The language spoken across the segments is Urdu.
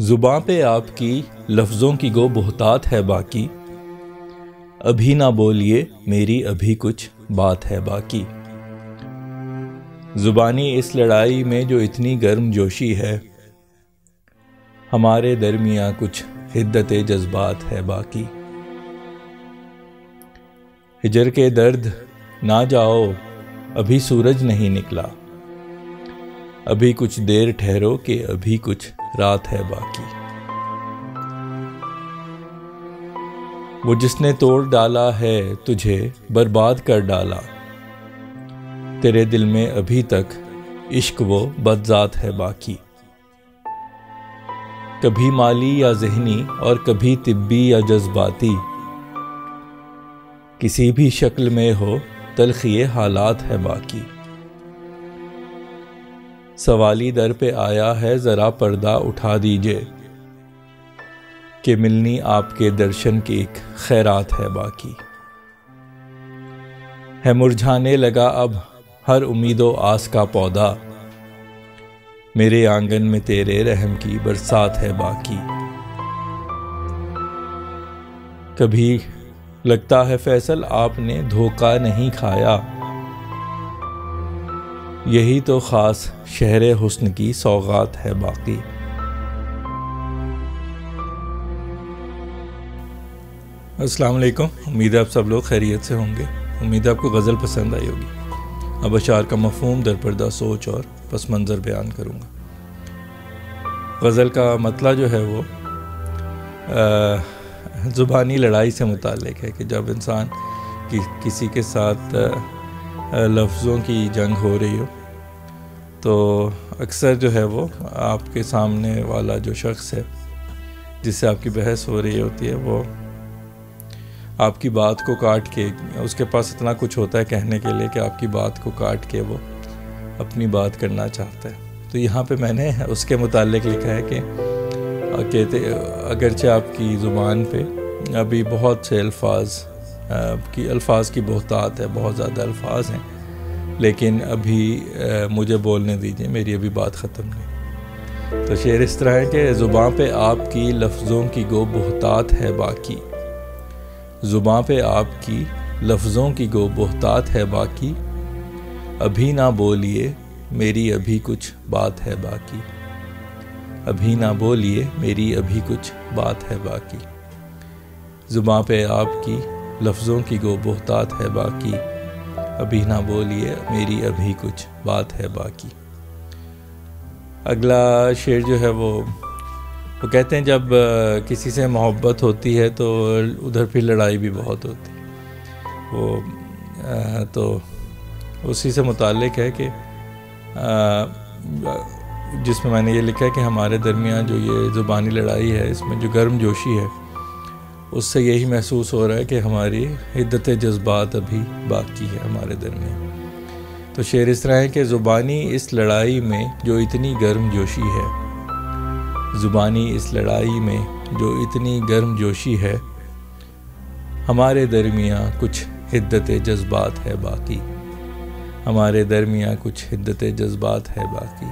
زباں پہ آپ کی لفظوں کی گو بہتات ہے باقی، ابھی نہ بولیے میری ابھی کچھ بات ہے باقی۔ زبانی اس لڑائی میں جو اتنی گرم جوشی ہے، ہمارے درمیاں کچھ حدت جذبات ہے باقی۔ ہجر کے درد نہ جاؤ، ابھی سورج نہیں نکلا، ابھی کچھ دیر ٹھہرو کہ ابھی کچھ رات ہے باقی۔ وہ جس نے توڑ ڈالا ہے تجھے برباد کر ڈالا، تیرے دل میں ابھی تک عشق وہ بدذات ہے باقی۔ کبھی مالی یا ذہنی اور کبھی طبی یا جذباتی، کسی بھی شکل میں ہو تلخی حالات ہے باقی۔ سوالی در پہ آیا ہے ذرا پردہ اٹھا دیجئے، کہ ملنی آپ کے درشن کی ایک خیرات ہے باقی۔ ہے مرجھانے لگا اب ہر امید و آس کا پودا، میرے آنگن میں تیرے رحم کی برسات ہے باقی۔ کبھی لگتا ہے فیصل آپ نے دھوکہ نہیں کھایا، یہی تو خاص شہر حسن کی سوغات ہے باقی۔ السلام علیکم، امید ہے آپ سب لوگ خیریت سے ہوں گے۔ امید ہے آپ کو غزل پسند آئی ہوگی۔ اب اشعار کا مفہوم، درپردہ سوچ اور پس منظر بیان کروں گا۔ غزل کا مطلع جو ہے وہ زبانی لڑائی سے متعلق ہے، کہ جب انسان کسی کے ساتھ لفظوں کی جنگ ہو رہی ہو تو اکثر جو ہے وہ آپ کے سامنے والا جو شخص ہے جس سے آپ کی بحث ہو رہی ہوتی ہے، وہ آپ کی بات کو کاٹ کے، اس کے پاس اتنا کچھ ہوتا ہے کہنے کے لیے کہ آپ کی بات کو کاٹ کے وہ اپنی بات کرنا چاہتا ہے۔ تو یہاں پہ میں نے اس کے متعلق لکھا ہے کہ اگرچہ آپ کی زبان پہ ابھی بہت سے الفاظ کی بہتات ہے، بہت زیادہ الفاظ ہیں، لیکن ابھی مجھے بولنے دیجیے، میری ابھی بات ختم نہیں۔ تو شعر اس طرح ہے کہ زباں پہ آپ کی لفظوں کی گو بہتات ہے باقی، زباں پہ آپ کی لفظوں کی گو بہتات ہے باقی، ابھی نہ بولیے میری ابھی کچھ بات ہے باقی، ابھی نہ بولیے میری ابھی کچھ بات ہے باقی۔ زباں پہ آپ کی لفظوں کی گو بہتات ہے باقی، ابھی نہ بولیے میری ابھی کچھ بات ہے باقی۔ اگلا شعر جو ہے وہ کہتے ہیں جب کسی سے محبت ہوتی ہے تو ادھر پھر لڑائی بھی بہت ہوتی ہے۔ تو اسی سے متعلق ہے کہ جس میں نے یہ لکھا ہے کہ ہمارے درمیان جو یہ زبانی لڑائی ہے، اس میں جو گرم جوشی ہے، اس سے یہی محسوس ہو رہا ہے کہ ہماری حدت جذبات ابھی باقی ہے ہمارے درمیان۔ تو شعر اس طرح ہے کہ زبانی اس لڑائی میں جو اتنی گرم جوشی ہے، زبانی اس لڑائی میں جو اتنی گرم جوشی ہے، ہمارے درمیاں کچھ حدت جذبات ہے باقی، ہمارے درمیاں کچھ حدت جذبات ہے باقی۔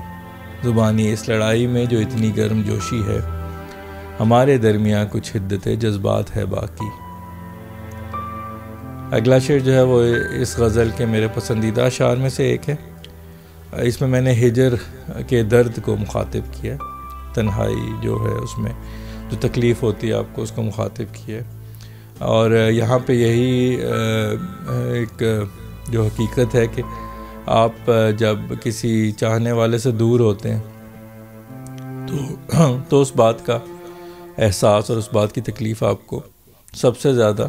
زبانی اس لڑائی میں جو اتنی گرم جوشی ہے، ہمارے درمیاں کچھ حدت جذبات ہے باقی۔ اگلا شعر جو ہے وہ اس غزل کے میرے پسندیدہ اشعار میں سے ایک ہے۔ اس میں نے ہجر کے درد کو مخاطب کیا، تنہائی جو ہے اس میں جو تکلیف ہوتی ہے آپ کو، اس کو مخاطب کیا، اور یہاں پہ یہی ایک جو حقیقت ہے کہ آپ جب کسی چاہنے والے سے دور ہوتے ہیں تو اس بات کا احساس اور اس بات کی تکلیف آپ کو سب سے زیادہ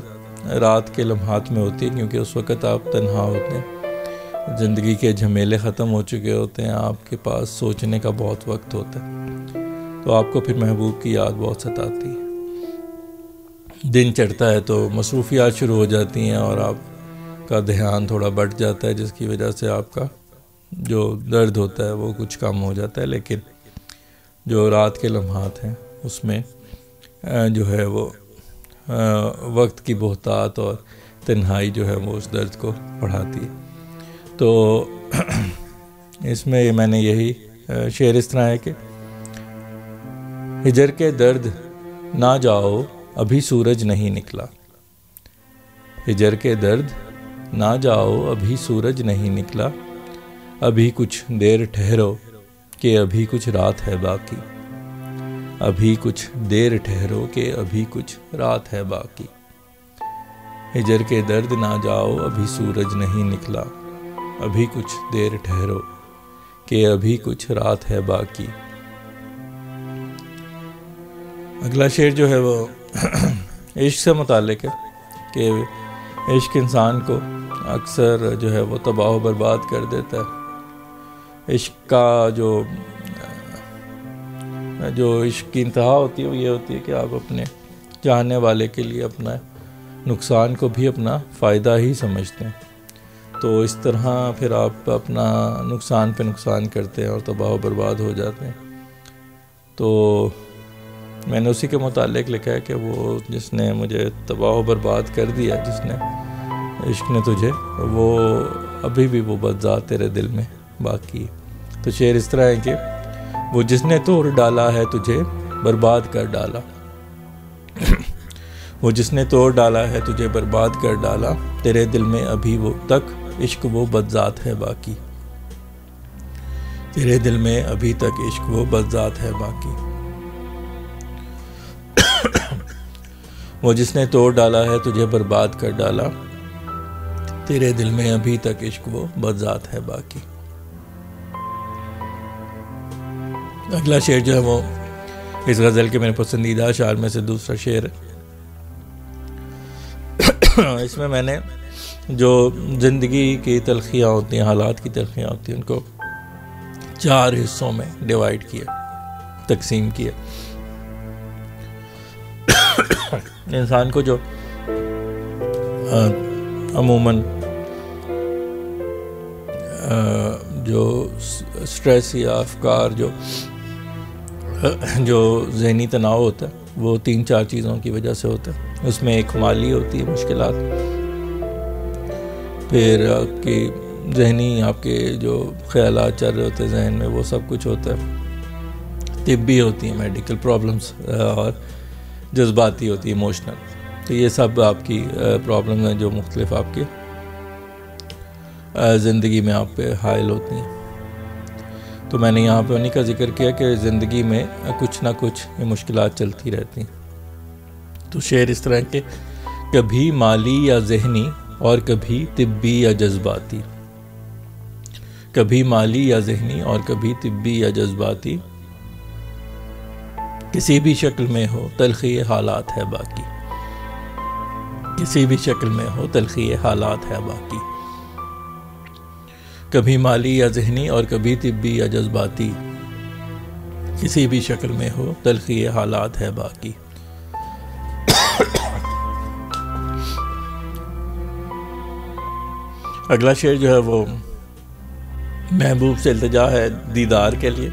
رات کے لمحات میں ہوتی ہے، کیونکہ اس وقت آپ تنہا ہوتے ہیں، زندگی کے جھمیلے ختم ہو چکے ہوتے ہیں، آپ کے پاس سوچنے کا بہت وقت ہوتا ہے، تو آپ کو پھر محبوب کی یاد بہت ستاتی ہے۔ دن چڑھتا ہے تو مصروفیات شروع ہو جاتی ہیں اور آپ کا دھیان تھوڑا بڑھ جاتا ہے، جس کی وجہ سے آپ کا جو درد ہوتا ہے وہ کچھ کم ہو جاتا ہے، لیکن جو رات کے لمحات ہیں اس میں جو ہے وہ وقت کی بہتات اور تنہائی جو ہے وہ اس درد کو بڑھاتی ہے۔ تو اس میں نے یہی شعر اس طرح ہے کہ ہجر کے درد نہ جاؤ ابھی سورج نہیں نکلا، ہجر کے درد نہ جاؤ ابھی سورج نہیں نکلا، ابھی کچھ دیر ٹھہرو کہ ابھی کچھ رات ہے باقی، ابھی کچھ دیر ٹھہرو کہ ابھی کچھ رات ہے باقی، ہجر کے درد نہ جاؤ ابھی سورج نہیں نکلا، ابھی کچھ دیر ٹھہرو کہ ابھی کچھ رات ہے باقی۔ اگلا شعر جو ہے وہ عشق سے متعلق ہے کہ عشق انسان کو اکثر جو ہے وہ تباہ و برباد کر دیتا ہے۔ عشق کا جو عشق کی انتہا ہوتی ہے وہ یہ ہوتی ہے کہ آپ اپنے چاہنے والے کے لیے اپنا نقصان کو بھی اپنا فائدہ ہی سمجھتے ہیں، تو اس طرح پھر آپ اپنا نقصان پہ نقصان کرتے ہیں اور تباہ و برباد ہو جاتے ہیں۔ تو میں نے اسی کے متعلق لکھا ہے کہ وہ جس نے مجھے تباہ و برباد کر دیا، جس نے عشق نے تجھے، وہ ابھی بھی وہ بدذات تیرے دل میں باقی ہے۔ تو شعر اس طرح ہے کہ وہ جس نے توڑ ڈالا ہے تجھے برباد کر ڈالا، وہ جس نے توڑ ڈالا ہے تجھے برباد کر ڈالا، تیرے دل میں ابھی وہ تک عشق وہ بدذات ہے باقی، تیرے دل میں ابھی تک عشق وہ بدذات ہے باقی، وہ جس نے توڑ ڈالا ہے تجھے برباد کر ڈالا، تیرے دل میں ابھی تک عشق وہ بدذات ہے باقی۔ اگلا شعر جو ہے وہ اس غزل کے میرے پسندیدہ اشعار میں سے دوسرا شعر ہے۔ اس میں نے جو زندگی کی تلخیاں ہوتی ہیں، حالات کی تلخیاں ہوتی ہیں، ان کو 4 حصوں میں ڈیوائیڈ کیا، تقسیم کیا۔ انسان کو جو عموماً جو سٹریس یا افکار جو ذہنی تناؤ ہوتا ہے وہ 3-4 چیزوں کی وجہ سے ہوتا ہے۔ اس میں ایک مالی ہوتی ہے مشکلات، پھر آپ کی ذہنی آپ کے جو خیالات چل رہے ہوتے ہیں ذہن میں وہ سب کچھ ہوتا ہے، طبی ہوتی ہیں میڈیکل پرابلمس، اور جذباتی ہوتی ہے ایموشنل۔ تو یہ سب آپ کی پرابلم ہیں جو مختلف آپ کی زندگی میں آپ پہ حائل ہوتی ہیں۔ تو میں نے یہاں پہ انہی کا ذکر کیا کہ زندگی میں کچھ نہ کچھ یہ مشکلات چلتی رہتی ہیں۔ تو شعر اس طرح کہ کبھی مالی یا ذہنی اور کبھی طبی یا جذباتی، کبھی مالی یا ذہنی اور کبھی طبی یا جذباتی، کسی بھی شکل میں ہو تلخی حالات ہے باقی، کسی بھی شکل میں ہو تلخی حالات ہے باقی، کبھی مالی یا ذہنی اور کبھی طبی یا جذباتی، کسی بھی شکل میں ہو تلخی حالات ہے باقی۔ اگلا شعر جو ہے وہ محبوب سے التجا ہے دیدار کے لیے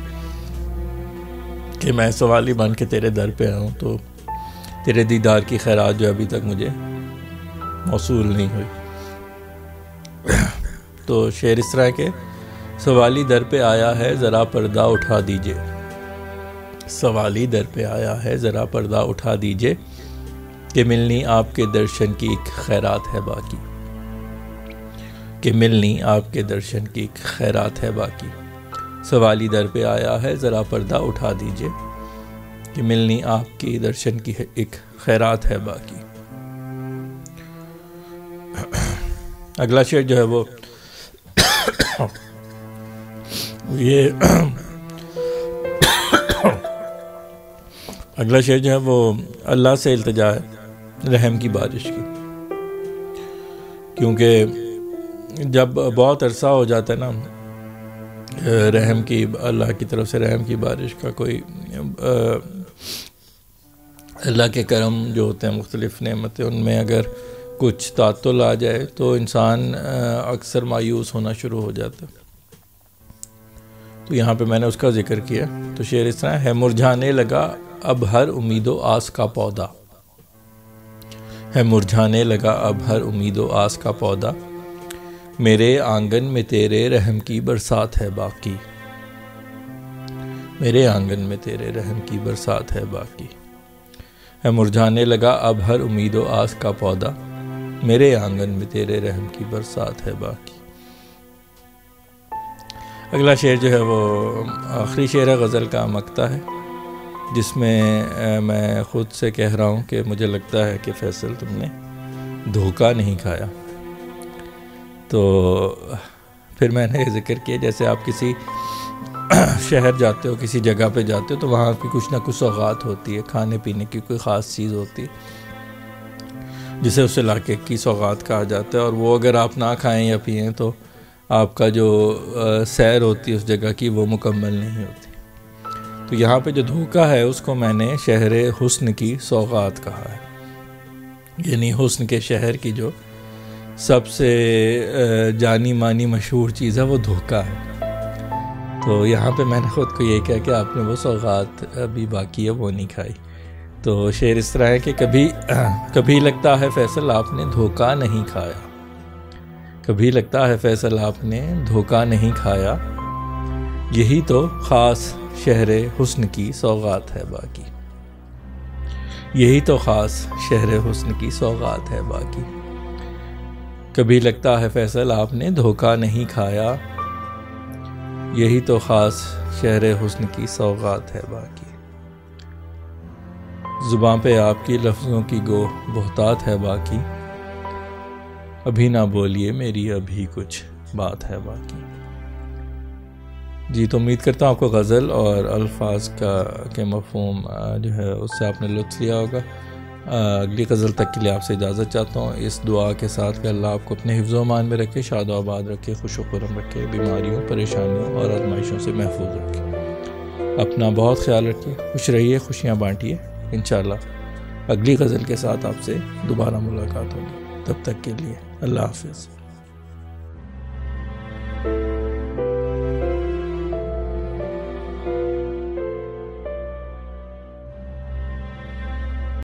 کہ میں سوالی بن کے تیرے در پہ آؤں تو تیرے دیدار کی خیرات جو ابھی تک مجھے موصول نہیں ہوئی۔ تو شعر اس طرح کہ سوالی در پہ آیا ہے ذرا پردہ اٹھا دیجئے، سوالی در پہ آیا ہے ذرا پردہ اٹھا دیجئے، کہ ملنی آپ کے درشن کی ایک خیرات ہے باقی، کہ ملنی آپ کے درشن کی ایک خیرات ہے باقی، سوالی در پہ آیا ہے ذرا پردہ اٹھا دیجئے، کہ ملنی آپ کی درشن کی ایک خیرات ہے باقی۔ اگلا شعر جو ہے وہ یہ اگلا شعر جو ہے وہ اللہ سے التجا ہے رحم کی بارش کی، کیونکہ جب بہت عرصہ ہو جاتا ہے نا رحم کی، اللہ کی طرف سے رحم کی بارش کا کوئی اللہ کے کرم جو ہوتے ہیں مختلف نعمتیں، ان میں اگر کچھ تعطل آ جائے تو انسان اکثر مایوس ہونا شروع ہو جاتا ہے۔ تو یہاں پہ میں نے اس کا ذکر کیا۔ تو شعر اس طرح ہے، مرجھانے لگا اب ہر امید و آس کا پودا، ہے مرجھانے لگا اب ہر امید و آس کا پودا، میرے آنگن میں تیرے رحم کی برسات ہے باقی، میرے آنگن میں تیرے رحم کی برسات ہے باقی. ہے مرجھانے لگا اب ہر امید و آس کا پودا، میرے آنگن میں تیرے رحم کی برسات ہے باقی. اگلا شعر جو ہے وہ آخری شعر ہے غزل کا مقطع ہے، جس میں میں خود سے کہہ رہا ہوں کہ مجھے لگتا ہے کہ فیصل تم نے دھوکہ نہیں کھایا. تو پھر میں نے ذکر کیا جیسے آپ کسی شہر جاتے ہو، کسی جگہ پہ جاتے ہو تو وہاں کی کچھ نہ کچھ سوغات ہوتی ہے، کھانے پینے کی کوئی خاص چیز ہوتی ہے جسے اس علاقے کی سوغات کہا جاتا ہے، اور وہ اگر آپ نہ کھائیں یا پئیں تو آپ کا جو سیر ہوتی ہے اس جگہ کی وہ مکمل نہیں ہوتی. تو یہاں پہ جو دھوکہ ہے اس کو میں نے شہر حسن کی سوغات کہا ہے، یعنی حسن کے شہر کی جو سب سے جانی مانی مشہور چیز ہے وہ دھوکہ ہے. تو یہاں پہ میں نے خود کو یہ کہا کہ آپ نے وہ سوغات ابھی باقی ہے وہ نہیں کھائی. تو شعر اس طرح ہے کہ کبھی لگتا ہے فیصل آپ نے دھوکہ نہیں کھایا، کبھی لگتا ہے فیصل آپ نے دھوکہ نہیں کھایا، یہی تو خاص شہر حسن کی سوغات ہے باقی. یہی تو خاص شہر حسن کی سوغات ہے باقی. کبھی لگتا ہے فیصل آپ نے دھوکہ نہیں کھایا، یہی تو خاص شہر حسن کی سوغات ہے باقی. زباں پہ آپ کی لفظوں کی گو بہتات ہے باقی، ابھی نہ بولیے میری ابھی کچھ بات ہے باقی. جی تو امید کرتا ہوں آپ کو غزل اور الفاظ کے مفہوم جو ہے اس سے آپ نے لطف لیا ہوگا. اگلی غزل تک کے لیے آپ سے اجازت چاہتا ہوں، اس دعا کے ساتھ کہ اللہ آپ کو اپنے حفظ و امان میں رکھے، شاد و آباد رکھے، خوش و خرم رکھے، بیماریوں پریشانیوں اور آزمائشوں سے محفوظ رکھے. اپنا بہت خیال رکھیے، خوش رہیے، خوشیاں بانٹیے. انشاءاللہ اگلی غزل کے ساتھ آپ سے دوبارہ ملاقات ہوگی. تب تک کے لیے اللہ حافظ.